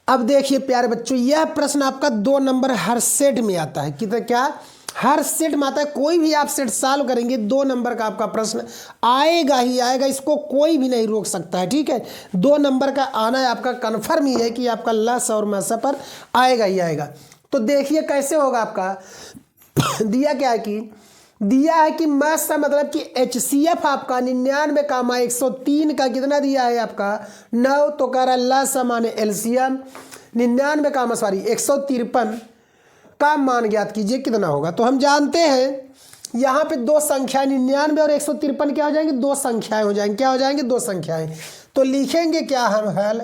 अब देखिए प्यारे बच्चों, यह प्रश्न आपका 2 नंबर हर सेट में आता है। कितना क्या हर सेट में आता है। कोई भी आप सेट सॉल्व करेंगे 2 नंबर का आपका प्रश्न आएगा ही आएगा, इसको कोई भी नहीं रोक सकता है। ठीक है, 2 नंबर का आना है आपका कन्फर्म ही है कि आपका लस और मसा पर आएगा ही आएगा। तो देखिए कैसे होगा आपका दिया क्या है कि दिया है कि मैथ का मतलब कि HCF आपका 99 का 103 का कितना दिया है आपका 9। तो कह रहा है लस माने एलसीएम 99 का 153 का मान ज्ञात कीजिए कितना होगा। तो हम जानते हैं यहाँ पे 2 संख्याएं 99 और 153 क्या हो जाएंगे, 2 संख्याएं हो जाएंगी। क्या हो जाएंगे, 2 संख्याएं। तो लिखेंगे क्या हम हल,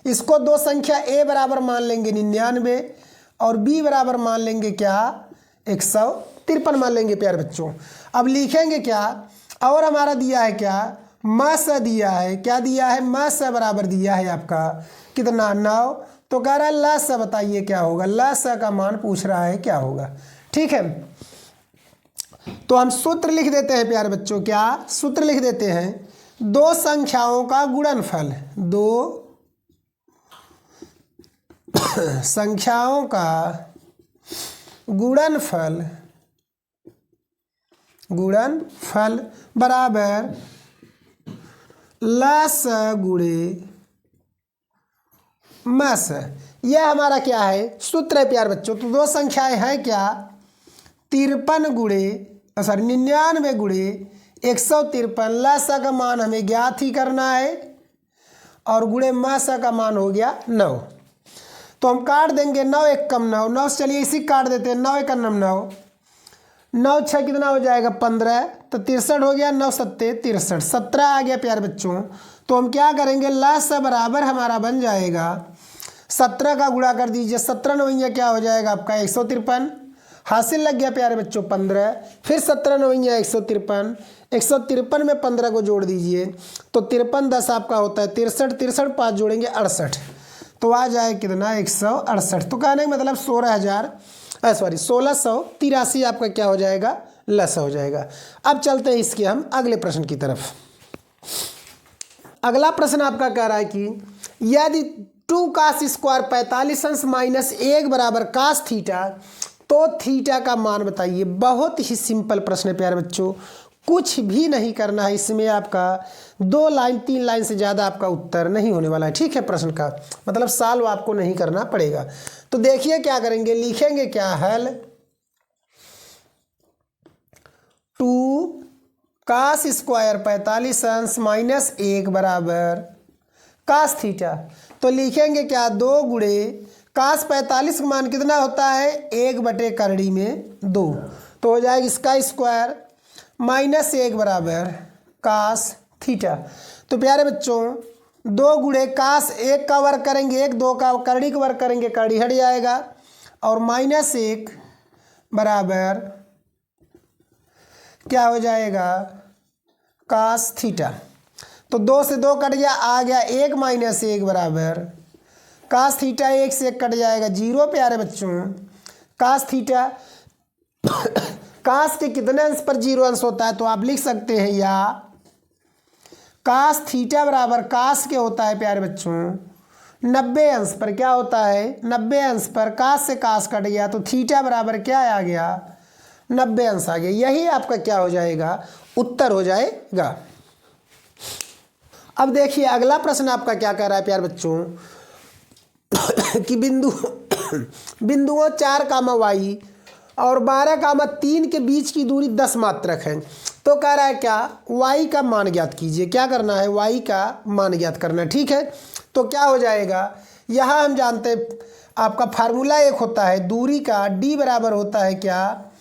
इसको 2 संख्या A बराबर मान लेंगे 99 और B बराबर मान लेंगे क्या 153 मान लेंगे प्यारे बच्चों। अब लिखेंगे क्या, और हमारा दिया है क्या मस दिया है, क्या दिया है मस बराबर दिया है आपका कितना 9। तो कह रहा है लस बताइए क्या होगा, लस का मान पूछ रहा है क्या होगा। ठीक है, तो हम सूत्र लिख देते हैं प्यारे बच्चों। क्या सूत्र लिख देते हैं, 2 संख्याओं का गुणनफल, 2 संख्याओं का गुणनफल बराबर लस गुणे मस। यह हमारा क्या है सूत्र है प्यार बच्चों। तो 2 संख्याएं हैं क्या 53 गुणे 99 गुणे 153। लस का मान हमें ज्ञात ही करना है और गुणे मस का मान हो गया 9। तो हम काट देंगे 9 1 कम 9, 9 चलिए इसी काट देते हैं। 9 1 9, 9 6 कितना हो जाएगा 15, तो 63 हो गया। 9 7 63, 17 आ गया प्यारे बच्चों। तो हम क्या करेंगे लस बराबर हमारा बन जाएगा 17 का गुणा कर दीजिए, 17 9 क्या हो जाएगा आपका 153। हासिल लग गया प्यारे बच्चों 15, फिर 17 9 153, 153 में 15 को जोड़ दीजिए तो 53 10 आपका होता है 63, 63 5 जोड़ेंगे 68, तो आ जाए कितना 168। तो कहने का मतलब 1683 आपका क्या हो जाएगा लस हो जाएगा। अब चलते हैं इसके हम अगले प्रश्न की तरफ। अगला प्रश्न आपका कह रहा है कि यदि 2 cos स्क्वायर 45 अंश माइनस 1 बराबर cos थीटा, तो थीटा का मान बताइए। बहुत ही सिंपल प्रश्न है प्यारे बच्चों, कुछ भी नहीं करना है इसमें। आपका 2 लाइन 3 लाइन से ज़्यादा आपका उत्तर नहीं होने वाला है। ठीक है, प्रश्न का मतलब सॉल्व आपको नहीं करना पड़ेगा। तो देखिए क्या करेंगे, लिखेंगे क्या हल 2 cos स्क्वायर 45 अंश माइनस 1 बराबर cos थीटा। तो लिखेंगे क्या 2 गुणे cos 45 का मान कितना होता है 1 बटे करड़ी में 2, तो हो जाएगा इसका स्क्वायर माइनस 1 बराबर cos थीटा। तो प्यारे बच्चों 2 गुणे cos 1 का वर्ग करेंगे 1, 2 का करड़ी का वर्ग करेंगे करड़ी हट जाएगा, और माइनस 1 बराबर क्या हो जाएगा cos थीटा। तो 2 से 2 कट गया, आ गया 1 माइनस 1 बराबर cos थीटा। 1 से 1 कट जाएगा 0 प्यारे बच्चों। cos थीटा cos के कितने अंश पर 0 अंश होता है, तो आप लिख सकते हैं या cos थीटा बराबर cos के होता है प्यारे बच्चों 90 अंश पर। क्या होता है 90 अंश पर। cos से cos कट गया तो थीटा बराबर क्या आ गया 90 अंश आ गया। यही आपका क्या हो जाएगा उत्तर हो जाएगा। अब देखिए अगला प्रश्न आपका क्या कह रहा है प्यार बच्चों कि बिंदुओं 4 कामा वाई और 12 कामा 3 के बीच की दूरी 10 मात्रक है। तो कह रहा है क्या y का मान ज्ञात कीजिए। क्या करना है y का मान ज्ञात करना है। ठीक है, तो क्या हो जाएगा, यहाँ हम जानते हैं आपका फार्मूला एक होता है दूरी का, d बराबर होता है क्या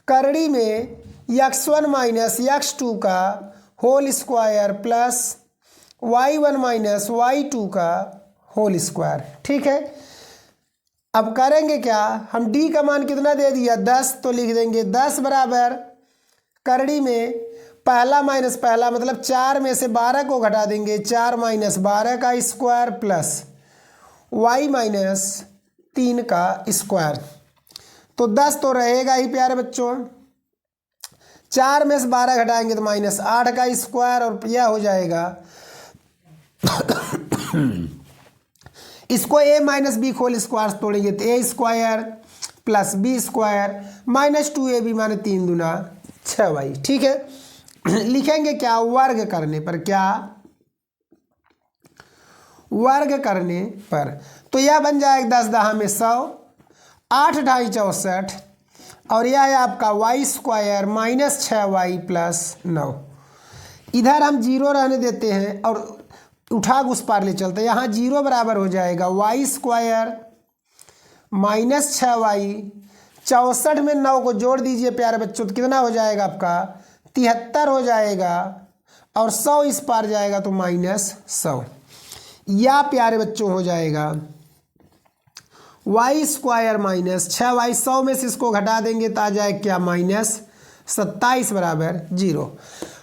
करड़ी में x1 माइनस x2 का whole square plus y1 minus y2 का होल स्क्वायर। ठीक है, अब करेंगे क्या, हम d का मान कितना दे दिया 10, तो लिख देंगे 10 बराबर करड़ी में पहला माइनस पहला मतलब 4 में से 12 को घटा देंगे 4 माइनस 12 का स्क्वायर प्लस y माइनस 3 का स्क्वायर। तो 10 तो रहेगा ही प्यारे बच्चों, 4 में से 12 घटाएंगे तो माइनस 8 का स्क्वायर, और यह हो जाएगा इसको a minus B whole square तोड़ेंगे तो a square plus B square minus 2ab माने 3 दूना 6y। ठीक है, लिखेंगे क्या वर्ग करने पर, क्या वर्ग करने पर, तो यह बन जाएगा 10 दहा में 100, 8 ढाई 64 और यह है आपका Y square minus 6y plus 9। इधर हम जीरो रहने देते हैं और उठा उस पार ले चलते हैं। यहाँ जीरो बराबर हो जाएगा वाई स्क्वायर माइनस 6y, 64 में 9 को जोड़ दीजिए प्यारे बच्चों तो कितना हो जाएगा आपका 73 हो जाएगा और 100 इस पार जाएगा तो माइनस 100, या प्यारे बच्चों हो जाएगा वाई स्क्वायर माइनस 6y, 100 में से इसको घटा देंगे तो आ जाएगा क्या माइनस 27 बराबर 0।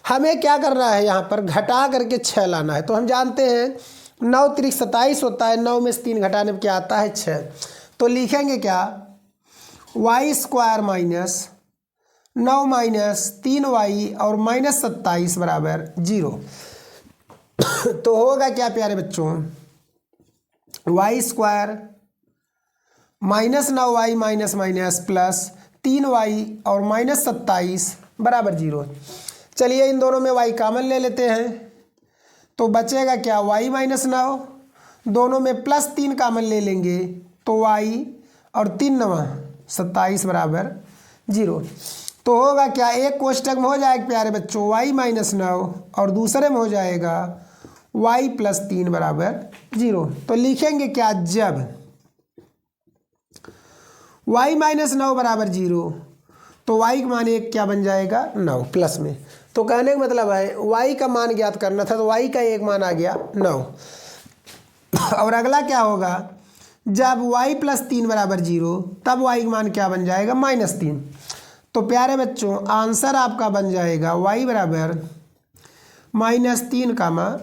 हमें क्या करना है यहाँ पर घटा करके 6 लाना है, तो हम जानते हैं 9 त्रिक 27 होता है, 9 में से 3 घटाने में क्या आता है 6, तो लिखेंगे क्या y square minus 9 minus 3y और माइनस 27 बराबर 0। तो होगा क्या प्यारे बच्चों y square minus 9y minus minus plus 3y और माइनस 27 बराबर 0। चलिए इन दोनों में y कॉमन ले लेते हैं तो बचेगा क्या y माइनस 9, दोनों में प्लस 3 कॉमन ले लेंगे तो y और 3 9 27 बराबर 0। तो होगा क्या एक कोष्टक में हो जाएगा प्यारे बच्चों y माइनस 9 और दूसरे में हो जाएगा y प्लस 3 बराबर 0। तो लिखेंगे क्या जब y माइनस 9 बराबर 0 तो y का मान एक क्या बन जाएगा 9 प्लस में। तो कहने का मतलब है y का मान ज्ञात करना था तो y का एक मान आ गया 9। और अगला क्या होगा जब y प्लस 3 बराबर 0 तब y का मान क्या बन जाएगा -3। तो प्यारे बच्चों आंसर आपका बन जाएगा y बराबर -3,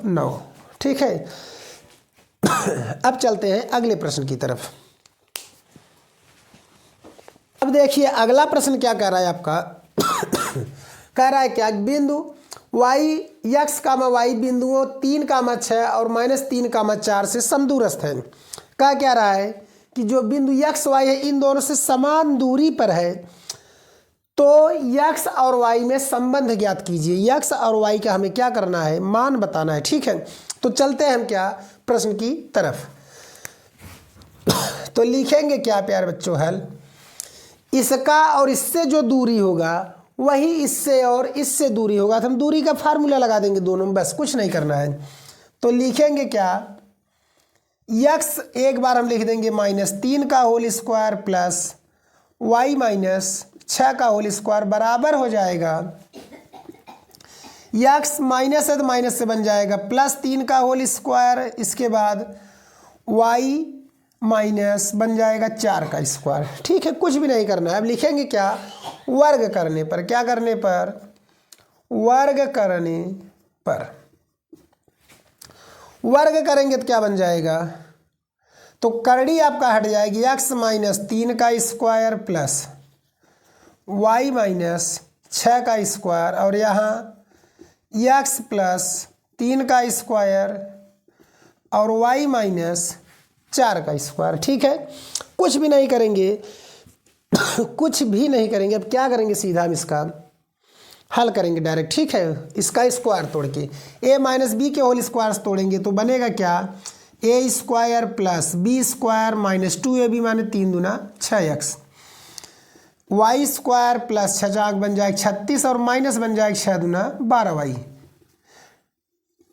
9। ठीक है, अब चलते हैं अगले प्रश्न की तरफ। अब देखिए अगला प्रश्न क्या कह रहा है आपका कह रहा है क्या बिंदु y x कामा y बिंदुओं 3 कामा 6 और -3 कामा 4 से समदूरस्थ है। क्या रहा है कि जो बिंदु x y है इन दोनों से समान दूरी पर है तो x और y में संबंध ज्ञात कीजिए। x और y का हमें क्या करना है मान बताना है। ठीक है, तो चलते हैं हम क्या प्रश्न की तरफ। तो लिखेंगे क्या प्यारे बच्चों हल, इसका और इससे जो दूरी होगा वही इससे और इससे दूरी होगा, तो हम दूरी का फार्मूला लगा देंगे दोनों में, बस कुछ नहीं करना है। तो लिखेंगे क्या x एक बार हम लिख देंगे -3 का whole square plus y minus 6 का होल स्क्वायर बराबर हो जाएगा x माइनस है तो माइनस से बन जाएगा +3 का होल स्क्वायर, इसके बाद y माइनस बन जाएगा 4 का स्क्वायर। ठीक है, कुछ भी नहीं करना है। अब लिखेंगे क्या वर्ग करने पर, क्या करने पर वर्ग करने पर, वर्ग करेंगे तो क्या बन जाएगा तो करड़ी आपका हट जाएगी x माइनस 3 का स्क्वायर प्लस y माइनस 6 का स्क्वायर और यहाँ x प्लस 3 का स्क्वायर और y माइनस 4 का स्क्वायर। ठीक है, कुछ भी नहीं करेंगे कुछ भी नहीं करेंगे। अब क्या करेंगे सीधा हम इसका हल करेंगे डायरेक्ट। ठीक है, इसका स्क्वायर तोड़ के a माइनस बी के होल स्क्वायर तोड़ेंगे तो बनेगा क्या a square plus B square minus 2ab माने 3 दूना 6x, y स्क्वायर प्लस 6 बन जाएगा 36 और माइनस बन जाएगा 6 दूना 12y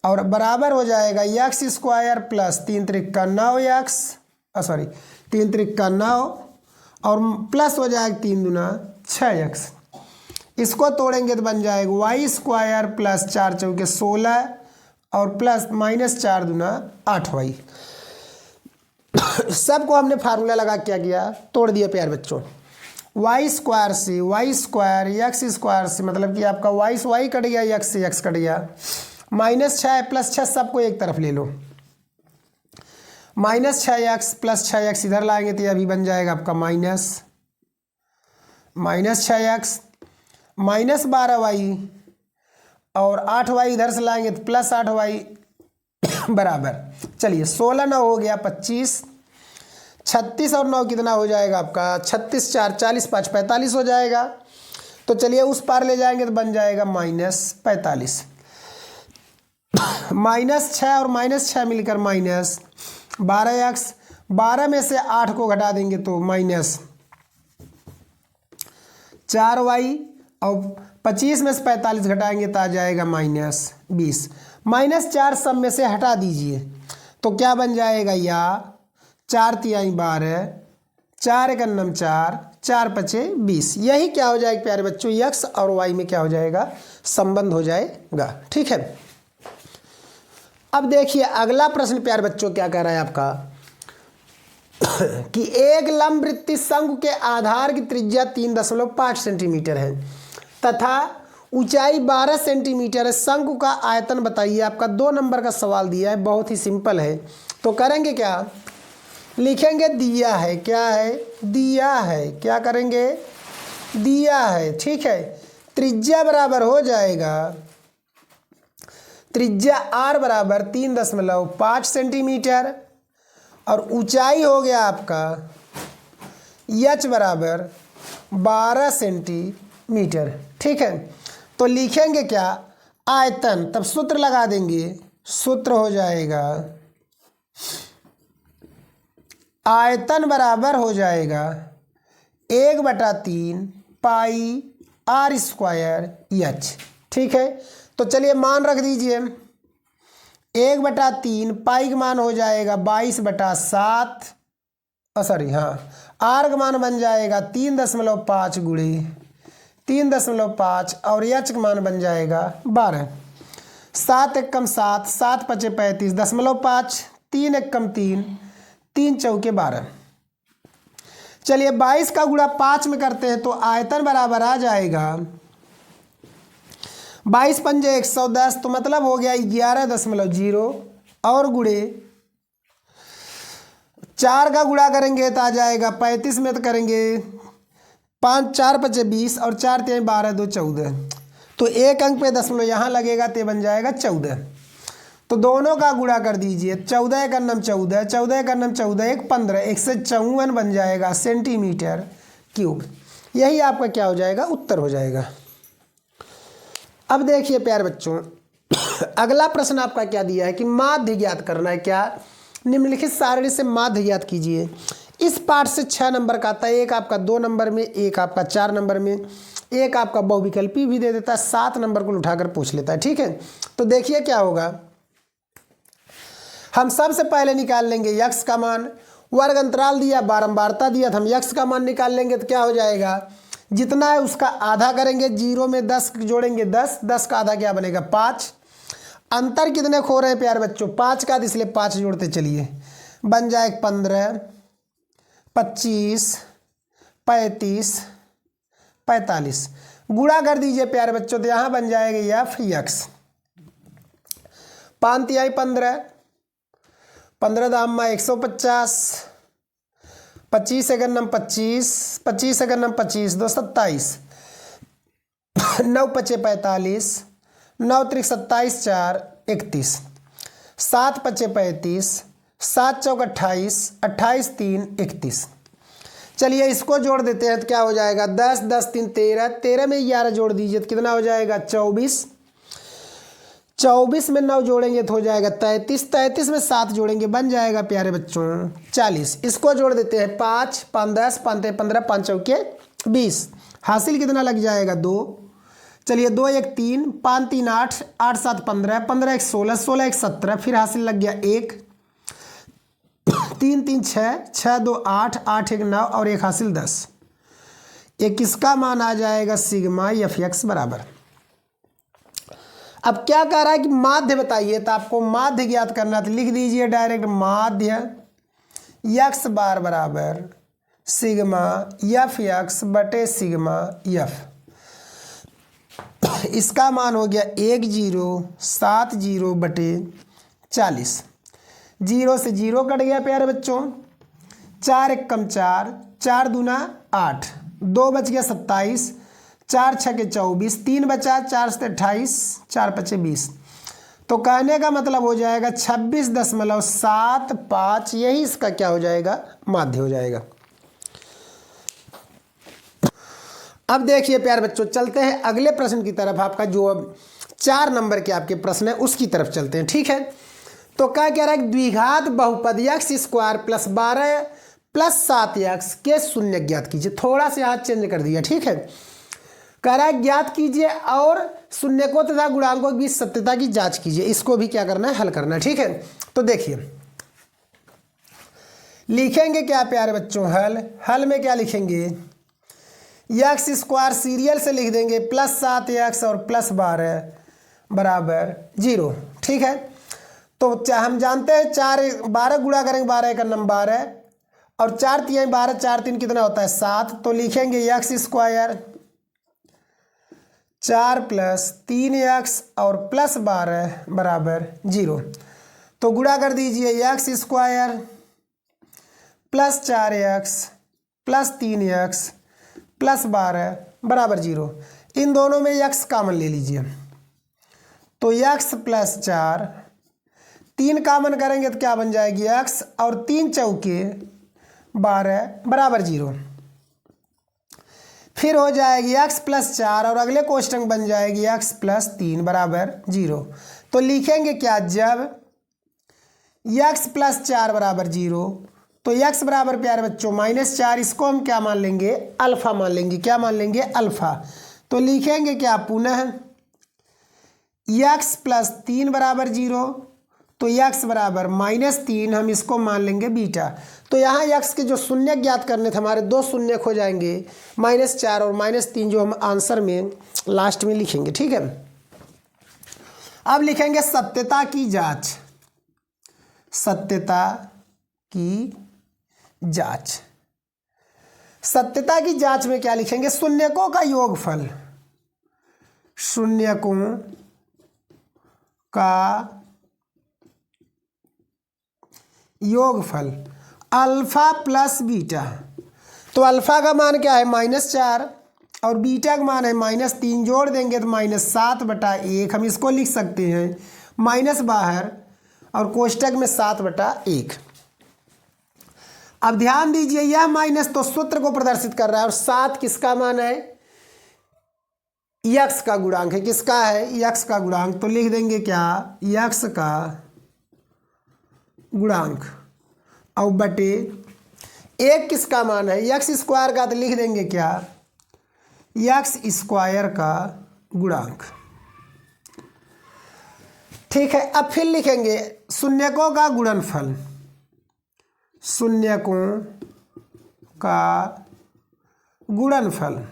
और बराबर हो जाएगा x स्क्वायर प्लस 3 त्रिक 9x, सॉरी 3 त्रिक 9 और प्लस हो जाएगा 3 दूना 6x। इसको तोड़ेंगे तो बन जाएगा y स्क्वायर प्लस 4 चौके 16 और प्लस माइनस 4 दूना 8y। सबको हमने फार्मूला लगा क्या किया तोड़ दिया प्यारे बच्चों। y स्क्वायर से y स्क्वायर x स्क्वायर से मतलब कि आपका y से y कट गया, x से x कट गया, -6 प्लस 6 सबको एक तरफ ले लो, -6x प्लस 6x इधर लाएंगे तो ये अभी बन जाएगा आपका -6x -12y और 8y इधर से लाएंगे तो +8y बराबर, चलिए 16 9 हो गया 25, 36 और 9 कितना हो जाएगा आपका 36 4 40 5 45 हो जाएगा। तो चलिए उस पार ले जाएंगे तो बन जाएगा -45, -6 और -6 मिलकर -12x, 12 में से 8 को घटा देंगे तो -4y, और 25 में से 45 घटाएंगे तो आ जाएगा -20, -4 सब में से हटा दीजिए तो क्या बन जाएगा, या 4 तिहाई 12, 4 एक अन्नम 4, 4 पचे 20। यही क्या हो जाएगा प्यारे बच्चों, x और y में क्या हो जाएगा, संबंध हो जाएगा। ठीक है, अब देखिए अगला प्रश्न प्यारे बच्चों क्या कह रहा है आपका कि एक लंबवृत्तीय शंकु के आधार की त्रिज्या 3.5 सेंटीमीटर है तथा ऊंचाई 12 सेंटीमीटर है। शंकु का आयतन बताइए। आपका 2 नंबर का सवाल दिया है, बहुत ही सिंपल है। तो करेंगे क्या, लिखेंगे दिया है, क्या है, दिया है, क्या करेंगे, दिया है। ठीक है, त्रिज्या बराबर हो जाएगा, त्रिज्या r बराबर 3.5 सेंटीमीटर और ऊंचाई हो गया आपका h बराबर 12 सेंटीमीटर। ठीक है, तो लिखेंगे क्या, आयतन, तब सूत्र लगा देंगे, सूत्र हो जाएगा आयतन बराबर हो जाएगा 1/3 पाई r² h। ठीक है, तो चलिए मान रख दीजिए, 1/3 पाई का मान हो जाएगा 22/7, सॉरी हाँ, r का मान बन जाएगा 3.5 गुणे 3.5 और h का मान बन जाएगा 12। 7 एकम 7, 7 पचे 35, 0.5, 3 एकम 3, 3 चौके 12। चलिए 22 का गुणा 5 में करते हैं तो आयतन बराबर आ जाएगा 22 पंजे 110, तो मतलब हो गया 11.0 और गुणे 4 का गुणा करेंगे तो आ जाएगा 35 में, तो करेंगे 5 4 पचे 20 और 4 3 12 2 14, तो एक अंक पे दशमलव यहाँ लगेगा तो बन जाएगा 14। तो दोनों का गुणा कर दीजिए, 14 एक अन्नम 14, 14 एक अन्नम 14 एक 15, 154 बन जाएगा सेंटीमीटर क्यूब। यही आपका क्या हो जाएगा, उत्तर हो जाएगा। अब देखिए प्यारे बच्चों अगला प्रश्न आपका क्या दिया है कि माध्य ज्ञात करना है। क्या, निम्नलिखित सारणी से माध्य ज्ञात कीजिए। इस पाठ से 6 नंबर का आता है, एक आपका 2 नंबर में, एक आपका 4 नंबर में, एक आपका बहुविकल्पी भी दे देता है, 7 नंबर को उठाकर पूछ लेता है। ठीक है, तो देखिए क्या होगा, हम सबसे पहले निकाल लेंगे यक्स का मान, वर्ग अंतराल दिया, बारंबारता दिया, तो हम यक्स का मान निकाल लेंगे तो क्या हो जाएगा, जितना है उसका आधा करेंगे, 0 में 10 जोड़ेंगे 10, 10 का आधा क्या बनेगा 5। अंतर कितने खो रहे हैं प्यारे बच्चों, 5 का, इसलिए 5 जोड़ते चलिए, बन जाए 15, 25, 35, 45। गुणा कर दीजिए प्यारे बच्चों, तो यहाँ बन जाएगा f यक्स, 5 तिहाई 15, 15 दाम 150, 25 एक अन्नम 25, 25 एक अन्नम 25, 2 27, 9 पचे 45, 9 त्रिक 27, 4 31, 7 पचे 35, 7 चौक 28, 28 3 31। चलिए इसको जोड़ देते हैं तो क्या हो जाएगा, 10 10 3 13, 13 में 11 जोड़ दीजिए तो कितना हो जाएगा 24, 24 में 9 जोड़ेंगे तो हो जाएगा 33, 33 में 7 जोड़ेंगे बन जाएगा प्यारे बच्चों 40। इसको जोड़ देते हैं 5 5 10 5 15 5 चौके 20, हासिल कितना लग जाएगा 2। चलिए 2 1 3, 5 3 8, 8 7 15, 15 1 16, 16 1 17, फिर हासिल लग गया 1, 3 3 6, 6 2 8, 8 1 9 और 1 हासिल 10। ये किसका मान आ जाएगा, सिग्मा एफ एक्स बराबर। अब क्या कह रहा है कि माध्य बताइए, तो आपको माध्य ज्ञात करना, तो लिख दीजिए डायरेक्ट माध्य यक्स बार बराबर सिग्मा एफ एक्स बटे सिग्मा एफ। इसका मान हो गया 1070 बटे 40, 0 से 0 कट गया प्यारे बच्चों, 4 एक कम 4, 4 दूना 8, 2 बच गया 27, 4 छके 24, 3 बचा, 4 से 28, 4 पचे 20। तो कहने का मतलब हो जाएगा 26.75, यही इसका क्या हो जाएगा, माध्य हो जाएगा। अब देखिए प्यारे बच्चों, चलते हैं अगले प्रश्न की तरफ। आपका जो अब 4 नंबर के आपके प्रश्न है उसकी तरफ चलते हैं, ठीक है। तो क्या कह रहा है, द्विघात बहुपद x square plus 12 plus 7x के शून्य ज्ञात कीजिए। थोड़ा सा हाथ चेंज कर दिया, ठीक है। कह रहा है ज्ञात कीजिए और शून्यकों तथा गुणांकों के बीच सत्यता की जांच कीजिए। इसको भी क्या करना है, हल करना है, ठीक है। तो देखिए लिखेंगे क्या प्यारे बच्चों, हल में क्या लिखेंगे, एक्स स्क्वायर सीरियल से लिख देंगे प्लस 7x और प्लस 12 बराबर 0, ठीक है। तो हम जानते हैं 12 गुणा करेंगे 12 का नंबर 12 और 4 3 12, 4 3 कितना होता है 7। तो लिखेंगे एक्स स्क्वायर 4 प्लस 3x और प्लस 12 बराबर 0। तो गुणा कर दीजिए x square plus 4x plus 3x plus 12 बराबर 0। इन दोनों में x कॉमन ले लीजिए। तो x प्लस 4, 3 कॉमन करेंगे तो क्या बन जाएगी x और 3 चौके 12 बराबर 0। फिर हो जाएगी x प्लस 4 और अगले क्वेश्चन बन जाएगी x प्लस 3 बराबर 0। तो लिखेंगे क्या, जब x प्लस 4 बराबर 0 तो x बराबर प्यारे बच्चों -4, इसको हम क्या मान लेंगे, अल्फा मान लेंगे। क्या मान लेंगे, अल्फा। तो लिखेंगे क्या, पुनः x प्लस 3 बराबर 0 तो x बराबर -3, हम इसको मान लेंगे बीटा। तो यहाँ x के जो शून्य ज्ञात करने थे हमारे, 2 शून्य हो जाएंगे, -4 और -3 जो हम आंसर में लास्ट में लिखेंगे, ठीक है। अब लिखेंगे सत्यता की जांच, सत्यता की जांच। सत्यता की जांच में क्या लिखेंगे, शून्यकों का योगफल, शून्यकों का योगफल अल्फा प्लस बीटा। तो अल्फा का मान क्या है -4 और बीटा का मान है -3, जोड़ देंगे तो -7/1। हम इसको लिख सकते हैं माइनस बाहर और कोष्टक में 7/1। अब ध्यान दीजिए यह माइनस तो सूत्र को प्रदर्शित कर रहा है और 7 किसका मान है, यक्स का गुणांक है। किसका है, यक्स का गुणांक। तो लिख देंगे क्या, यक्स का गुणांक और बटे 1 किसका मान है, यक्स स्क्वायर का। तो लिख देंगे क्या, यक्स स्क्वायर का गुणांक, ठीक है। अब फिर लिखेंगे शून्यकों का गुणनफल, शून्यकों का गुणनफल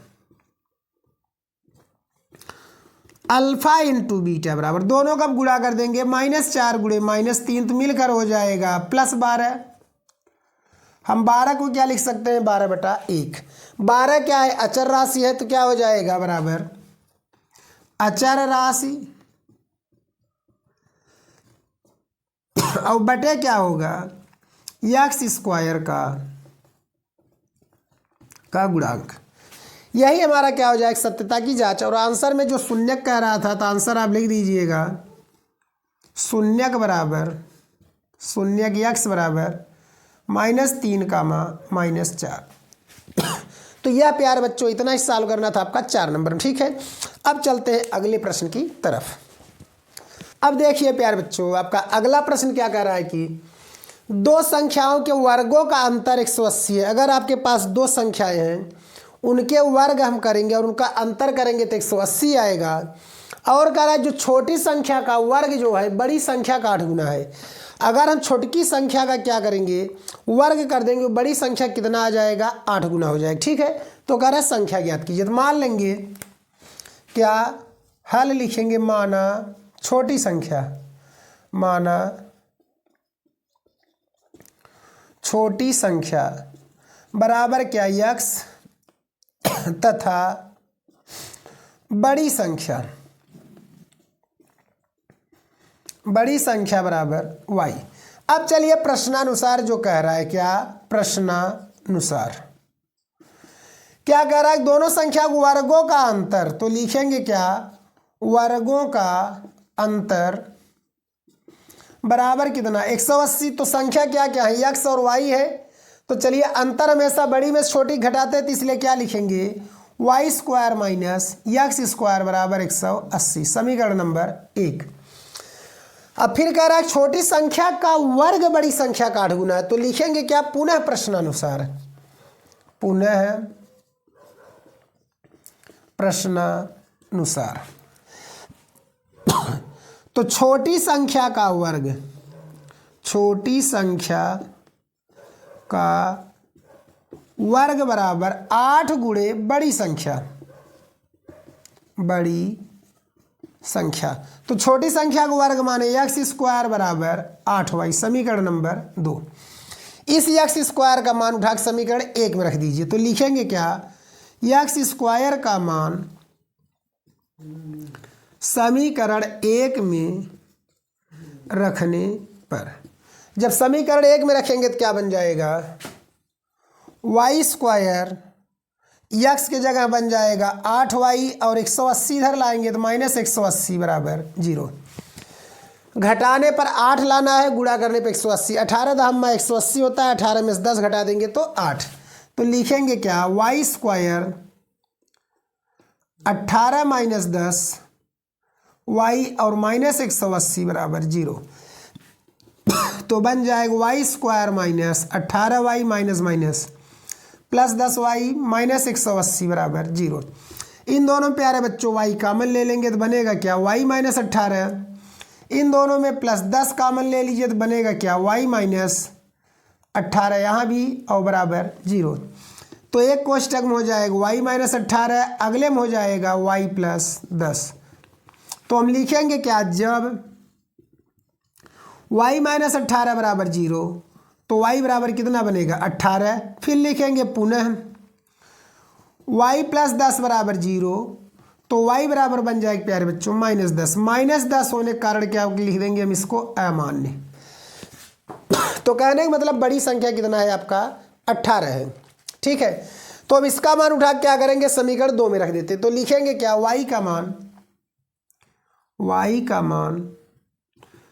अल्फा इंटू बीटा बराबर, दोनों का गुणा कर देंगे -4 गुणे -3 तो मिलकर हो जाएगा +12। हम 12 को क्या लिख सकते हैं, 12/1। 12 क्या है, अचर राशि है, तो क्या हो जाएगा बराबर अचर राशि और बटे क्या होगा, एक्स स्क्वायर का गुणांक। यही हमारा क्या हो जाएगा, सत्यता की जांच। और आंसर में जो शून्यक कह रहा था तो आंसर आप लिख दीजिएगा शून्यक बराबर शून्यक एक्स बराबर -3, -4। तो यह प्यारे बच्चों इतना ही सॉल्व करना था आपका 4 नंबर, ठीक है। अब चलते हैं अगले प्रश्न की तरफ। अब देखिए प्यारे बच्चों, आपका अगला प्रश्न क्या कह रहा है कि 2 संख्याओं के वर्गों का अंतर 180 है। अगर आपके पास 2 संख्याएं हैं, उनके वर्ग हम करेंगे और उनका अंतर करेंगे तो 180 आएगा। और कह रहा है जो छोटी संख्या का वर्ग जो है बड़ी संख्या का 8 गुना है। अगर हम छोटी संख्या का क्या करेंगे, वर्ग कर देंगे, बड़ी संख्या कितना आ जाएगा, 8 गुना हो जाएगा, ठीक है। तो कह रहा है संख्या ज्ञात कीजिए। तो मान लेंगे क्या, हल लिखेंगे, माना छोटी संख्या, माना छोटी संख्या बराबर क्या, यक्स तथा बड़ी संख्या बराबर y। अब चलिए प्रश्नानुसार जो कह रहा है, क्या प्रश्नानुसार क्या कह रहा है, दोनों संख्या वर्गों का अंतर। तो लिखेंगे क्या, वर्गों का अंतर बराबर कितना 180। तो संख्या क्या क्या है, यक्स और वाई है। तो चलिए अंतर हमेशा बड़ी में छोटी घटाते हैं, तो इसलिए क्या लिखेंगे y square minus x square बराबर 180, समीकरण नंबर 1। अब फिर कह रहा है छोटी संख्या का वर्ग बड़ी संख्या का 8 गुना है, तो लिखेंगे क्या पुनः प्रश्नानुसार, पुनः प्रश्नानुसार। तो छोटी संख्या का वर्ग, छोटी संख्या का वर्ग बराबर 8 गुणे बड़ी संख्या, बड़ी संख्या। तो छोटी संख्या का वर्ग माने यक्स स्क्वायर बराबर 8y, समीकरण नंबर 2। इस यक्स स्क्वायर का मान उठाकर समीकरण 1 में रख दीजिए, तो लिखेंगे क्या यक्स स्क्वायर का मान समीकरण 1 में रखने पर, जब समीकरण 1 में रखेंगे तो क्या बन जाएगा वाई स्क्वायर यक्स की जगह बन जाएगा 8y और 180 इधर लाएंगे तो माइनस 180 बराबर 0। घटाने पर 8 लाना है, गुणा करने पर 180, 18 दहम में 180 होता है, 18 में से 10 घटा देंगे तो 8। तो लिखेंगे क्या वाई स्क्वायर 18 माइनस 10 वाई और माइनस 180 बराबर 0। तो बन जाएगा y square minus 18y minus minus plus 10y minus 180 बराबर 0। इन दोनों प्यारे बच्चों y कॉमन ले लेंगे तो बनेगा क्या y माइनस 18। इन दोनों में प्लस 10 कॉमन ले लीजिए तो बनेगा क्या y माइनस 18, यहाँ भी और बराबर 0। तो एक कोष्टक में हो जाएगा y माइनस 18, अगले में हो जाएगा y प्लस 10। तो हम लिखेंगे क्या जब y माइनस 18 बराबर 0 तो y बराबर कितना बनेगा 18। फिर लिखेंगे पुनः y प्लस 10 बराबर 0 तो y बराबर बन जाएगा प्यारे बच्चों माइनस 10। माइनस 10 होने के कारण क्या लिख देंगे हम इसको अमान्य। तो कहने का मतलब बड़ी संख्या कितना है आपका 18 है, ठीक है। तो अब इसका मान उठा क्या करेंगे समीकरण 2 में रख देते, तो लिखेंगे क्या y का मान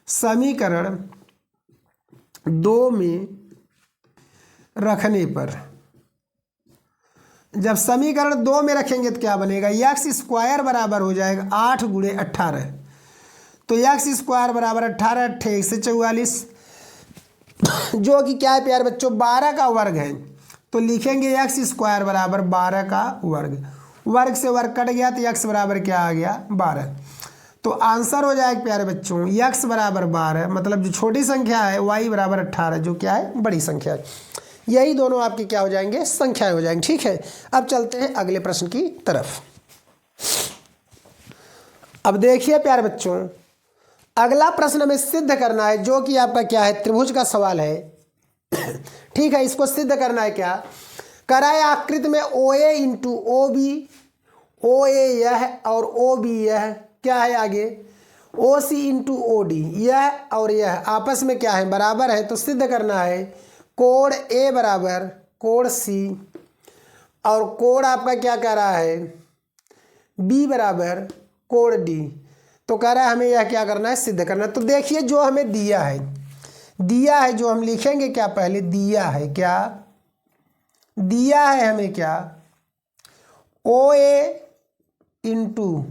समीकरण 2 में रखने पर, जब समीकरण 2 में रखेंगे तो क्या बनेगा यक्स स्क्वायर बराबर हो जाएगा 8 गुणे 18। तो यक्स स्क्वायर बराबर 18 8 से 44, जो कि क्या है प्यारे बच्चों 12 का वर्ग है। तो लिखेंगे यक्स स्क्वायर बराबर 12 का वर्ग, वर्ग से वर्ग कट गया तो यक्स बराबर क्या आ गया 12। तो आंसर हो जाएगा प्यारे बच्चों यक्स बराबर 12, मतलब जो छोटी संख्या है y बराबर 18 जो क्या है बड़ी संख्या है। यही दोनों आपके क्या हो जाएंगे संख्याएं हो जाएंगी, ठीक है। अब चलते हैं अगले प्रश्न की तरफ। अब देखिए प्यारे बच्चों अगला प्रश्न हमें सिद्ध करना है, जो कि आपका क्या है त्रिभुज का सवाल है, ठीक है। इसको सिद्ध करना है क्या कराए आकृति में OA इंटू OB, OA यह और OB यह क्या है आगे OC इंटू OD, यह और यह आपस में क्या है बराबर है। तो सिद्ध करना है कोण A बराबर कोण C और कोण आपका क्या कह रहा है B बराबर कोण D। तो कह रहा है हमें यह क्या करना है सिद्ध करना है। तो देखिए जो हमें दिया है जो हम लिखेंगे क्या पहले दिया है, क्या दिया है हमें क्या OA इंटू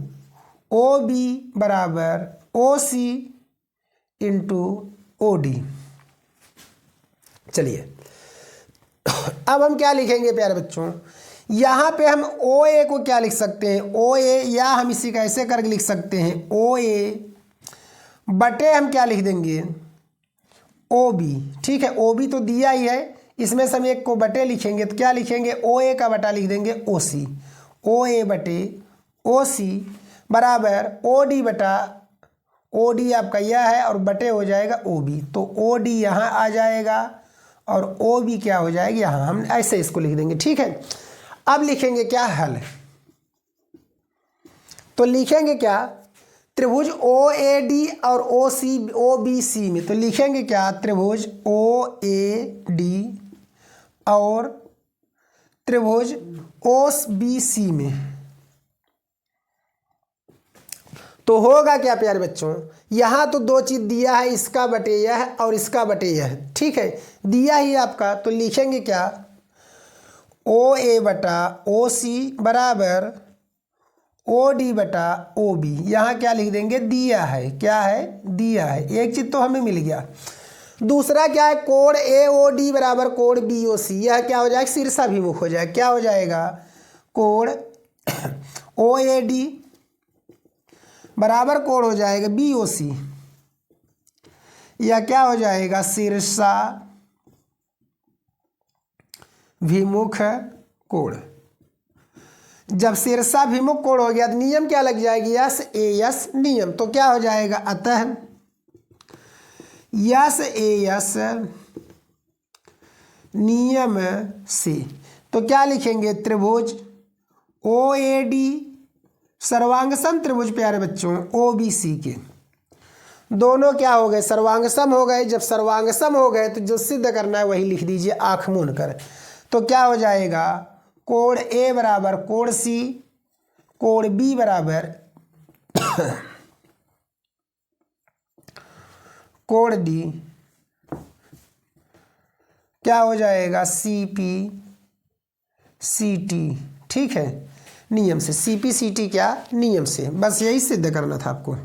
OB बराबर OC इंटू OD। चलिए अब हम क्या लिखेंगे प्यारे बच्चों, यहाँ पे हम OA को क्या लिख सकते हैं OA, या हम इसी का ऐसे करके लिख सकते हैं OA बटे हम क्या लिख देंगे OB, ठीक है। OB तो दिया ही है, इसमें से हम एक को बटे लिखेंगे तो क्या लिखेंगे OA का बटा लिख देंगे OC, OA बटे OC बराबर OD बटा OD आपका यह है और बटे हो जाएगा OB। तो OD यहाँ आ जाएगा और OB क्या हो जाएगी यहाँ, हम ऐसे इसको लिख देंगे, ठीक है। अब लिखेंगे क्या हल, तो लिखेंगे क्या त्रिभुज OAD और OBC में, तो लिखेंगे क्या त्रिभुज OAD और त्रिभुज OBC में। तो होगा क्या प्यारे बच्चों, यहाँ तो दो चीज़ दिया है, इसका बटे यह और इसका बटे यह, ठीक है, दिया ही आपका, तो लिखेंगे क्या, ओ ए बटा ओ सी बराबर ओ डी बटा ओ बी। यहाँ क्या लिख देंगे, दिया है, क्या है, दिया है, एक चीज़ तो हमें मिल गया। दूसरा क्या है, कोण ए ओ डी बराबर कोण बी ओ सी, यह क्या हो जाएगा, शीर्षाभिमुख हो जाएगा, क्या हो जाएगा, कोण ओ ए डी बराबर कोण हो जाएगा बी ओ सी, या क्या हो जाएगा, शीर्षाभिमुख कोण। जब शीर्षाभिमुख कोण हो गया तो नियम क्या लग जाएगी, यस ए यस नियम, तो क्या हो जाएगा, अतः यस ए यस नियम से, तो क्या लिखेंगे, त्रिभुज ओ ए डी सर्वांगसम त्रिभुज प्यारे बच्चों ओ बी सी के दोनों क्या हो गए, सर्वांगसम हो गए। जब सर्वांगसम हो गए तो जो सिद्ध करना है वही लिख दीजिए आँख मूंद कर। तो क्या हो जाएगा, कोण ए बराबर कोण सी, कोण बी बराबर कोण डी, क्या हो जाएगा, सी पी सी टी, ठीक है, नियम से, सी पी सी टी क्या, नियम से, बस यही सिद्ध करना था आपको,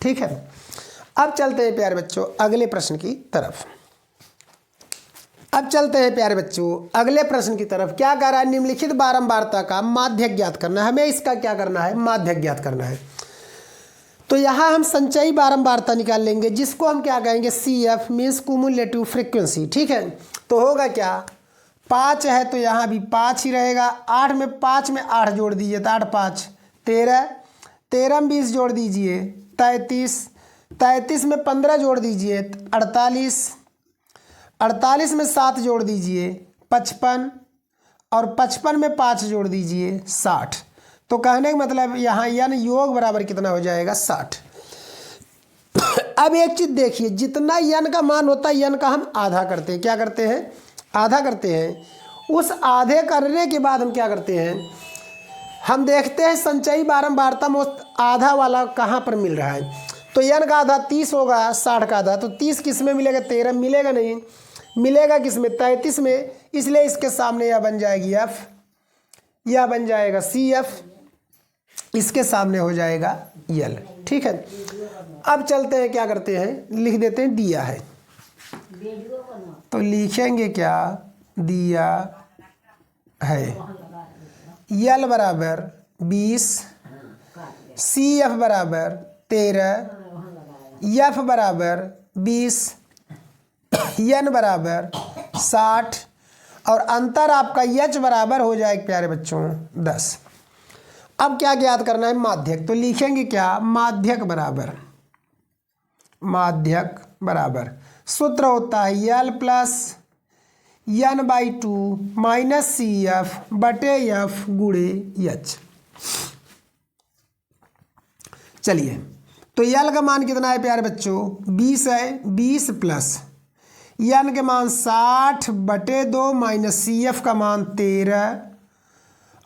ठीक है। अब चलते हैं प्यारे बच्चों अगले प्रश्न की तरफ। अब चलते हैं प्यारे बच्चों अगले प्रश्न की तरफ। क्या कह रहा है, निम्नलिखित बारंबारता का माध्यक ज्ञात करना है। हमें इसका क्या करना है, माध्यक ज्ञात करना है। तो यहाँ हम संचयी बारंबारता निकाल लेंगे, जिसको हम क्या कहेंगे, C F means cumulative frequency, ठीक है। तो होगा क्या, 5 है तो यहाँ भी 5 ही रहेगा, 8 में 5 में 8 जोड़ दीजिए तो 8 5 13, 13 में 20 जोड़ दीजिए 33, 33 में 15 जोड़ दीजिए 48, 48 में 7 जोड़ दीजिए 55, और 55 में 5 जोड़ दीजिए 60। तो कहने का मतलब यहाँ यन योग बराबर कितना हो जाएगा, 60। अब एक चीज़ देखिए, जितना यन का मान होता है यन का हम आधा करते हैं, क्या करते हैं, आधा करते हैं। उस आधे करने के बाद हम क्या करते हैं, हम देखते हैं संचयी बारंबारता में आधा वाला कहाँ पर मिल रहा है। तो यन का आधा 30 होगा, 60 का आधा, तो 30 किस में मिलेगा, 13 मिलेगा नहीं, मिलेगा किस में, 33 में, इसलिए इसके सामने यह बन जाएगी एफ, यह बन जाएगा सी एफ, इसके सामने हो जाएगा यल, ठीक है। अब चलते हैं, क्या करते हैं, लिख देते हैं दिया है, तो लिखेंगे क्या, दिया है, यल बराबर 20, सी एफ बराबर 13, एफ बराबर 20, यन बराबर 60, और अंतर आपका यच बराबर हो जाएगा प्यारे बच्चों 10। अब क्या ज्ञात करना है, माध्यक। तो लिखेंगे क्या, माध्यक बराबर सूत्र होता है L plus N by 2 minus C F बटे एफ गुणे यच। चलिए, तो यल का मान कितना है प्यारे बच्चों, 20 है, 20 प्लस यन के मान 60 बटे 2 माइनस सी एफ का मान 13,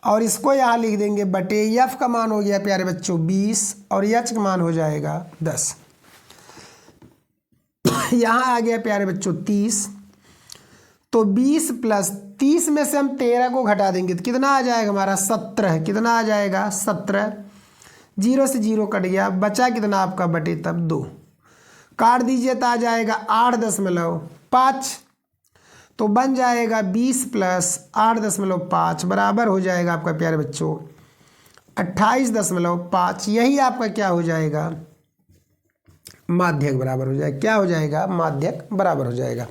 और इसको यहाँ लिख देंगे बटे एफ का मान हो गया प्यारे बच्चों 20, और एच का मान हो जाएगा 10। यहाँ आ गया प्यारे बच्चों 30, तो 20 प्लस 30 में से हम 13 को घटा देंगे तो कितना आ जाएगा हमारा, 17। कितना आ जाएगा, 17, 0 से 0 कट गया, बचा कितना आपका, बटे तब 2, काट दीजिए तो आ जाएगा 8.5, तो बन जाएगा 20 प्लस 8.5 बराबर हो जाएगा आपका प्यारे बच्चों 28.5। यही आपका क्या हो जाएगा, माध्यक बराबर हो जाएगा, क्या हो जाएगा, माध्यक बराबर हो जाएगा।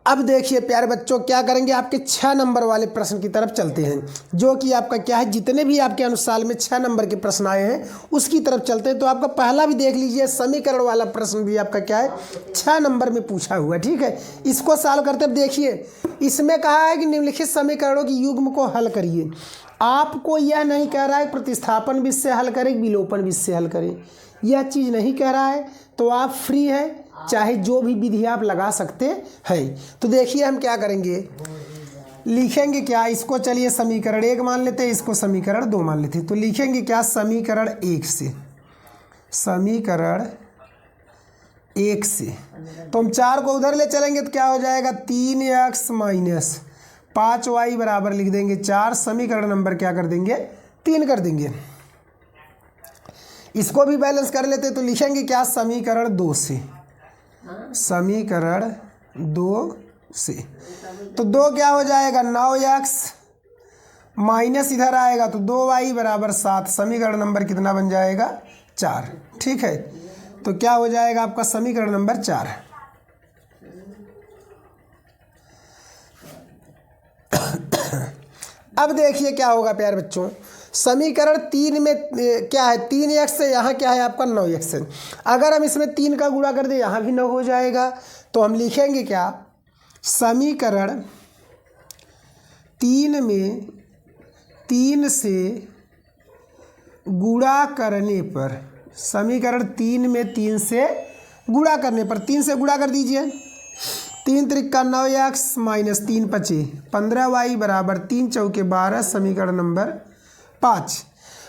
अब देखिए प्यारे बच्चों क्या करेंगे, आपके 6 नंबर वाले प्रश्न की तरफ चलते हैं, जो कि आपका क्या है, जितने भी आपके अनुसार में 6 नंबर के प्रश्न आए हैं उसकी तरफ चलते हैं। तो आपका पहला भी देख लीजिए, समीकरण वाला प्रश्न भी आपका क्या है, 6 नंबर में पूछा हुआ है, ठीक है। इसको सॉल्व करते अब देखिए, इसमें कहा है कि निम्नलिखित समीकरणों की युग्म को हल करिए। आपको यह नहीं कह रहा है प्रतिस्थापन विधि से हल करें, विलोपन विधि से हल करें, यह चीज़ नहीं कह रहा है। तो आप फ्री है, चाहे जो भी विधि आप लगा सकते हैं। तो देखिए हम क्या करेंगे, लिखेंगे क्या इसको, चलिए समीकरण 1 मान लेते हैं, इसको समीकरण 2 मान लेते हैं। तो लिखेंगे क्या समीकरण 1 से, समीकरण 1 से तो हम 4 को उधर ले चलेंगे तो क्या हो जाएगा 3x माइनस 5y बराबर लिख देंगे 4। समीकरण नंबर क्या कर देंगे 3 कर देंगे। इसको भी बैलेंस कर लेते तो लिखेंगे क्या समीकरण 2 से, समीकरण 2 से तो 2 क्या हो जाएगा 9x माइनस इधर आएगा तो 2y बराबर 7। समीकरण नंबर कितना बन जाएगा 4। ठीक है, तो क्या हो जाएगा आपका समीकरण नंबर 4। अब देखिए क्या होगा प्यारे बच्चों, समीकरण 3 में क्या है 3x है, यहाँ क्या है आपका 9x है। अगर हम इसमें 3 का गुणा कर दें यहाँ भी 9 हो जाएगा। तो हम लिखेंगे क्या समीकरण 3 में 3 से गुणा करने पर, समीकरण 3 में 3 से गुणा करने पर, 3 से गुणा कर दीजिए, 3 त्रिका 9x माइनस 3 पचे 15y बराबर 3 चौके 12। समीकरण नंबर 5।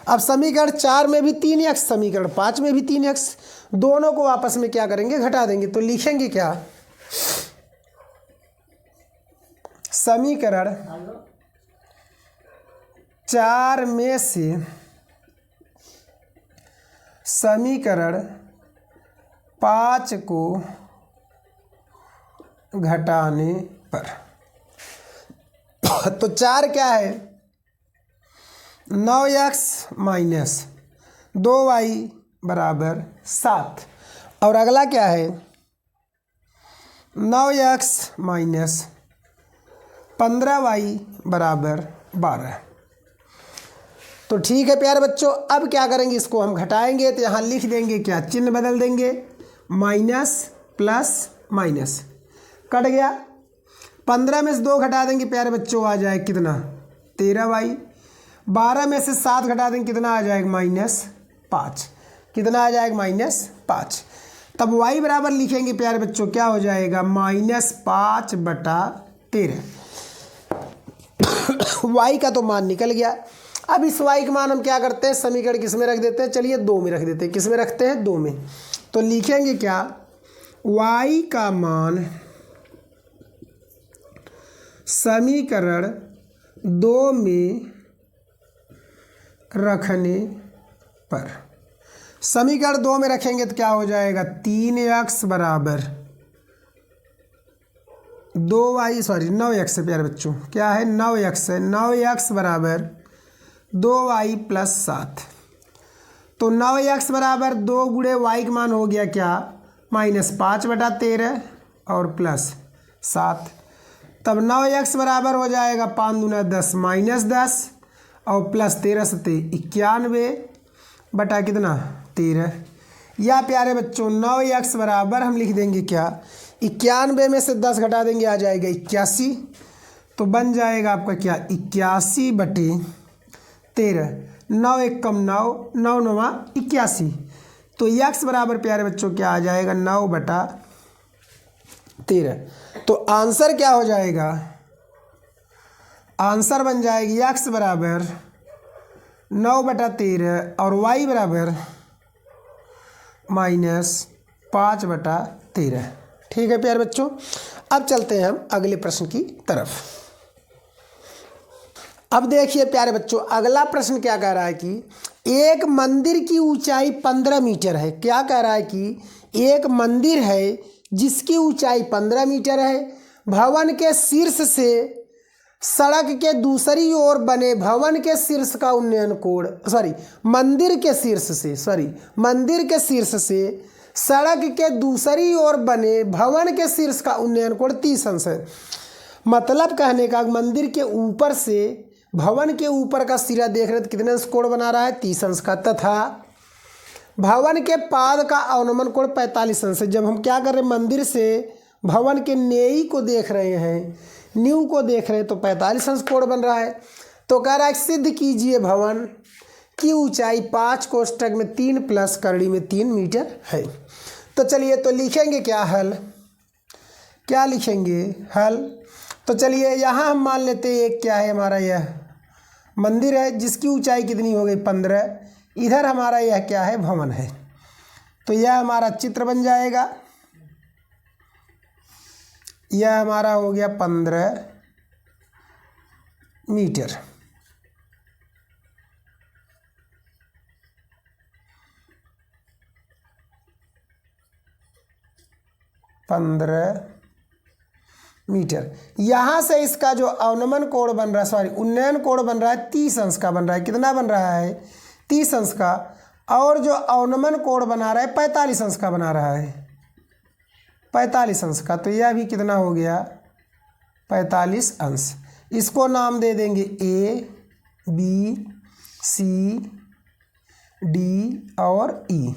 अब समीकरण 4 में भी 3x, समीकरण 5 में भी 3x, दोनों को आपस में क्या करेंगे घटा देंगे। तो लिखेंगे क्या समीकरण 4 में से समीकरण 5 को घटाने पर, तो 4 क्या है 9x माइनस 2y बराबर 7 और अगला क्या है 9x माइनस 15y बराबर 12। तो ठीक है प्यारे बच्चों, अब क्या करेंगे इसको हम घटाएंगे तो यहाँ लिख देंगे क्या चिन्ह बदल देंगे, माइनस प्लस माइनस कट गया। 15 में से 2 घटा देंगे प्यारे बच्चों आ जाए कितना 13y। 12 में से 7 घटा देंगे कितना आ जाएगा -5, कितना आ जाएगा -5। तब y बराबर लिखेंगे प्यारे बच्चों क्या हो जाएगा -5/13। y का तो मान निकल गया। अब इस y का मान हम क्या करते हैं समीकरण किस में रख देते हैं, चलिए 2 में रख देते हैं। किस में रखते हैं 2 में। तो लिखेंगे क्या y का मान समीकरण 2 में रखने पर, समीकरण 2 में रखेंगे तो क्या हो जाएगा 3x बराबर 2y, सॉरी 9x है प्यारे बच्चों, क्या है 9x है, 9x बराबर 2y प्लस 7। तो 9x बराबर 2 गुणे y का मान हो गया क्या -5/13 और प्लस 7। तब 9x बराबर हो जाएगा 5 दूना 10 -10 और प्लस 13 सते 91 बटा कितना 13। या प्यारे बच्चों 9x बराबर हम लिख देंगे क्या 91 में से 10 घटा देंगे आ जाएगा 81। तो बन जाएगा आपका क्या 81/13। 9 एक कम 9, 9 9 81। तो x बराबर प्यारे बच्चों क्या आ जाएगा 9/13। तो आंसर क्या हो जाएगा, आंसर बन जाएगी x बराबर 9/13 और y बराबर -5/13। ठीक है प्यारे बच्चों, अब चलते हैं हम अगले प्रश्न की तरफ। अब देखिए प्यारे बच्चों अगला प्रश्न क्या कह रहा है कि एक मंदिर की ऊंचाई 15 मीटर है। क्या कह रहा है कि एक मंदिर है जिसकी ऊंचाई 15 मीटर है। भवन के शीर्ष से सड़क के दूसरी ओर बने भवन के शीर्ष का उन्नयन कोण, मंदिर के शीर्ष से सड़क के दूसरी ओर बने भवन के शीर्ष का उन्नयन कोण 30 अंश है। मतलब कहने का मंदिर के ऊपर से भवन के ऊपर का सिरा देख रहे तो कितने अंश कोण बना रहा है 30 अंश का, तथा भवन के पाद का अवनमन कोण 45 अंश है। जब हम क्या कर रहे हैं मंदिर से भवन के नींव को देख रहे हैं, नींव को देख रहे हैं तो 45 अंश कोण बन रहा है। तो कह रहा है सिद्ध कीजिए भवन की ऊंचाई 5 कोष्ठक में 3 प्लस करड़ी में 3 मीटर है। तो चलिए तो लिखेंगे क्या हल, क्या लिखेंगे हल। तो चलिए यहाँ हम मान लेते हैं एक क्या है हमारा, यह मंदिर है जिसकी ऊंचाई कितनी हो गई 15। इधर हमारा यह क्या है, भवन है। तो यह हमारा चित्र बन जाएगा, यह हमारा हो गया 15 मीटर। मीटर। यहाँ से इसका जो अवनमन कोण बन रहा है, सॉरी उन्नयन कोण बन रहा है 30 अंश का बन रहा है। कितना बन रहा है, 30 अंश का। और जो अवनमन कोण बना रहा है 45 अंश का बना रहा है, 45 अंश का। तो यह भी कितना हो गया, 45 अंश। इसको नाम दे देंगे ए, बी, सी, डी और ई।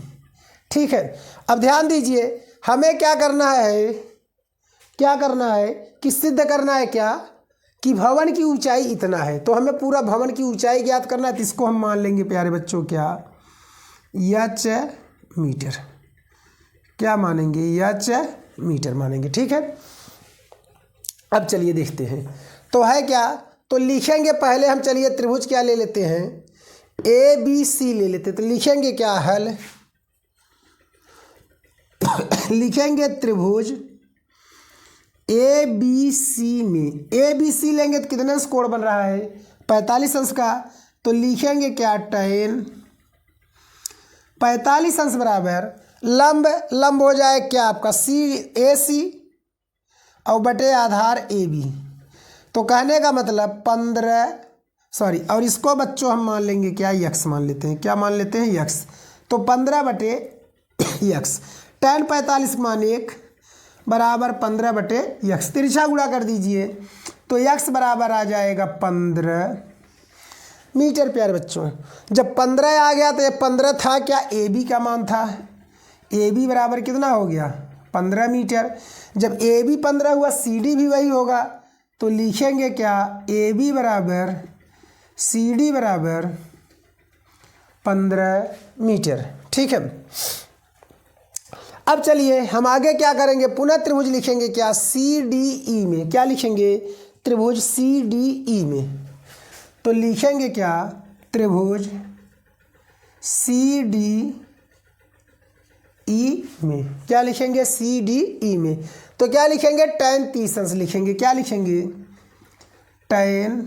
ठीक है, अब ध्यान दीजिए, हमें क्या करना है, क्या करना है कि सिद्ध करना है क्या, कि भवन की ऊंचाई इतना है। तो हमें पूरा भवन की ऊंचाई ज्ञात करना है। तो इसको हम मान लेंगे प्यारे बच्चों क्या, एच मीटर। क्या मानेंगे, एच मीटर मानेंगे। ठीक है, अब चलिए देखते हैं तो है क्या। तो लिखेंगे पहले हम, चलिए त्रिभुज क्या ले लेते हैं, ए बी सी ले लेते हैं। तो लिखेंगे क्या, हल लिखेंगे त्रिभुज ए बी सी में, ए बी सी लेंगे तो कितने अंश कोण बन रहा है, 45 अंश का। तो लिखेंगे क्या, tan 45 अंश बराबर लंब, लंब हो जाए क्या आपका सी, ए सी और बटे आधार ए बी। तो कहने का मतलब 15, सॉरी, और इसको बच्चों हम मान लेंगे क्या, यक्स मान लेते हैं। क्या मान लेते हैं, यक्स। तो 15 बटे यक्स, tan 45 मान 1 बराबर 15 बटे यक्स। तिरछा गुणा कर दीजिए तो यक्स बराबर आ जाएगा 15 मीटर। प्यारे बच्चों, जब 15 आ गया तो ये 15 था क्या, ए बी का मान था। ए बी बराबर कितना हो गया, 15 मीटर। जब ए बी 15 हुआ, सी डी भी वही होगा। तो लिखेंगे क्या, ए बी बराबर सी डी बराबर 15 मीटर। ठीक है, अब चलिए हम आगे क्या करेंगे, पुनः त्रिभुज लिखेंगे क्या, सी डी ई में। क्या लिखेंगे, त्रिभुज सी डी ई में। तो लिखेंगे क्या, त्रिभुज सी डी ई में। क्या लिखेंगे, सी डी ई में। तो क्या लिखेंगे, tan 30 अंश लिखेंगे। क्या लिखेंगे, tan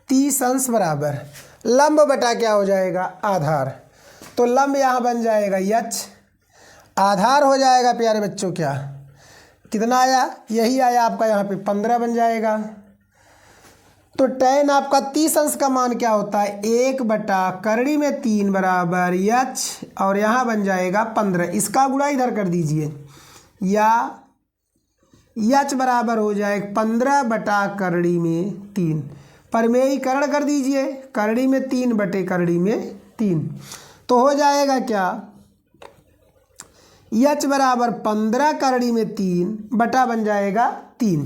30 अंश बराबर लंब बटा क्या हो जाएगा, आधार। तो लंब यहाँ बन जाएगा यच, आधार हो जाएगा प्यारे बच्चों क्या, कितना आया, यही आया आपका यहाँ पे 15 बन जाएगा। तो tan आपका 30 अंश का मान क्या होता है, 1 बटा करड़ी में 3 बराबर यच, और यहाँ बन जाएगा 15। इसका गुणा इधर कर दीजिए, या यच बराबर हो जाए 15 बटा करड़ी में 3। परमेयीकरण कर दीजिए, करड़ी में 3 बटे करड़ी में 3। तो हो जाएगा क्या, यच बराबर 15 करड़ी में 3 बटा बन जाएगा 3।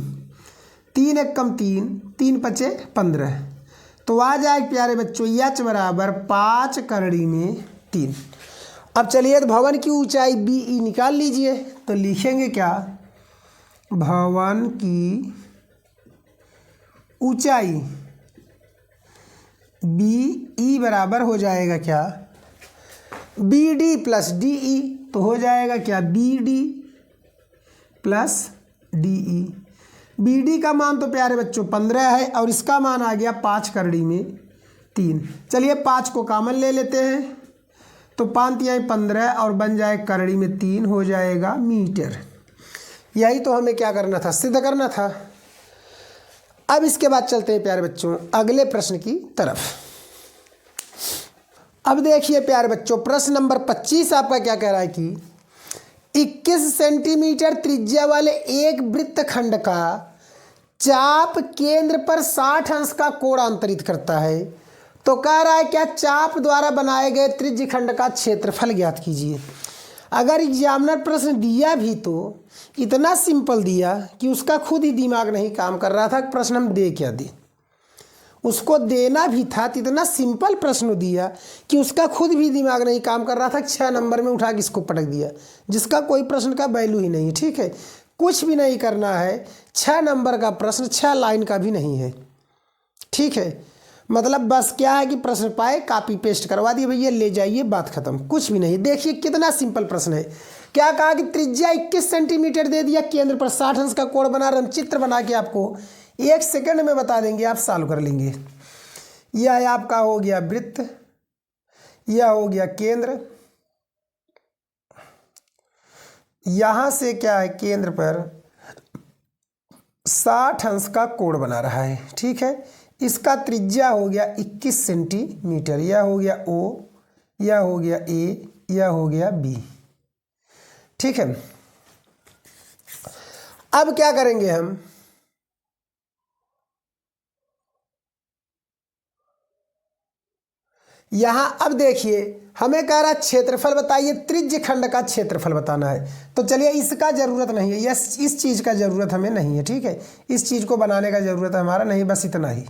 3 एक कम 3, 3 पचे 15। तो आ जाए प्यारे बच्चों यच बराबर 5 करड़ी में 3। अब चलिए तो भवन की ऊंचाई बी ई निकाल लीजिए। तो लिखेंगे क्या, भवन की ऊंचाई बी ई बराबर हो जाएगा क्या, B D plus D E. तो हो जाएगा क्या, B D plus D E. B D का मान तो प्यारे बच्चों 15 है, और इसका मान आ गया 5 करड़ी में 3। चलिए 5 को कॉमन ले लेते हैं। तो 5 तिहाई 15 और बन जाए करड़ी में 3, हो जाएगा मीटर। यही तो हमें क्या करना था, सिद्ध करना था। अब इसके बाद चलते हैं प्यारे बच्चों अगले प्रश्न की तरफ। अब देखिए प्यारे बच्चों, प्रश्न नंबर 25 आपका क्या कह रहा है कि 21 सेंटीमीटर त्रिज्या वाले एक वृत्तखंड का चाप केंद्र पर 60 अंश का कोण अंतरित करता है। तो कह रहा है क्या, चाप द्वारा बनाए गए त्रिज्य खंड का क्षेत्रफल ज्ञात कीजिए। अगर एग्जामिनर प्रश्न दिया भी तो इतना सिंपल दिया कि उसका खुद ही दिमाग नहीं काम कर रहा था प्रश्न हम दे क्या दे। उसको देना भी था तो इतना सिंपल प्रश्न दिया कि उसका खुद भी दिमाग नहीं काम कर रहा था। 6 नंबर में उठा के इसको पटक दिया, जिसका कोई प्रश्न का वैल्यू ही नहीं है। ठीक है, कुछ भी नहीं करना है। 6 नंबर का प्रश्न 6 लाइन का भी नहीं है, ठीक है। मतलब बस क्या है कि प्रश्न पाए कॉपी पेस्ट करवा दिए भैया, ले जाइए, बात खत्म, कुछ भी नहीं। देखिए कितना सिंपल प्रश्न है। क्या कहा कि त्रिज्या 21 सेंटीमीटर दे दिया, केंद्र पर 60 अंश का कोण बना रहे, हम चित्र बना के आपको 1 सेकंड में बता देंगे, आप सॉल्व कर लेंगे। यह आपका हो गया वृत्त, यह हो गया केंद्र, यहां से क्या है केंद्र पर 60 अंश का कोण बना रहा है, ठीक है। इसका त्रिज्या हो गया 21 सेंटीमीटर, यह हो गया O, यह हो गया A, यह हो गया B, ठीक है। अब क्या करेंगे हम, यहां अब देखिए हमें कह रहा है क्षेत्रफल बताइए, त्रिज्य खंड का क्षेत्रफल बताना है। तो चलिए इसका जरूरत नहीं है, इस चीज का जरूरत हमें नहीं है, ठीक है। इस चीज को बनाने का जरूरत हमारा नहीं, बस इतना ही।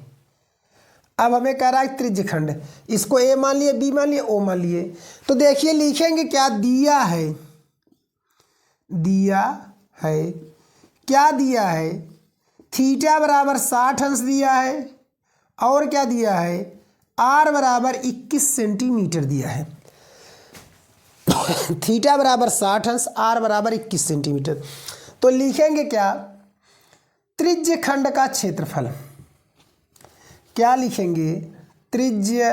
अब हमें कह रहा है त्रिज्य खंड, इसको A मान लिए, B मान लिए, O मान लिए। तो देखिए लिखेंगे क्या, दिया है, दिया है, क्या दिया है, थीटा बराबर 60 अंश दिया है, और क्या दिया है, R बराबर 21 सेंटीमीटर दिया है। थीटा बराबर 60 अंश, R बराबर 21 सेंटीमीटर। तो लिखेंगे क्या, त्रिज्य खंड का क्षेत्रफल, क्या लिखेंगे, त्रिज्य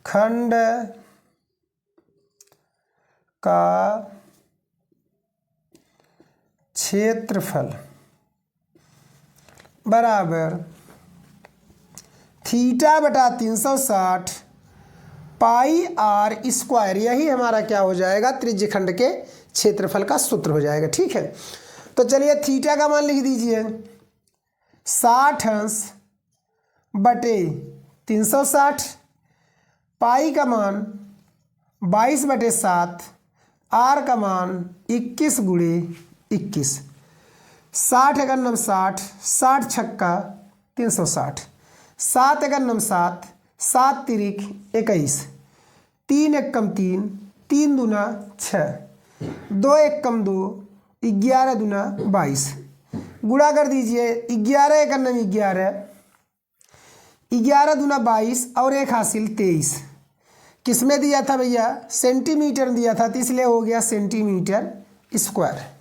खंड का क्षेत्रफल बराबर थीटा बटा 360 पाई R स्क्वायर, यही हमारा क्या हो जाएगा, त्रिज्य खंड के क्षेत्रफल का सूत्र हो जाएगा, ठीक है। तो चलिए थीटा का मान लिख दीजिए 60 अंश बटे 360, पाई का मान 22/7, R का मान 21 गुणे 21, 60 × 9 60, 60 छक्का 360, 7 × 9 7, 7 तिरिक 21, 3 एकम 3, 3 दूना 6, 2 एकम 2, 11 दूना 22, गुणा कर दीजिए 11 × 9 11, 11 दूना 22 और 1 हासिल 23। किस में दिया था भैया, सेंटीमीटर दिया था, तो इसलिए हो गया सेंटीमीटर स्क्वायर।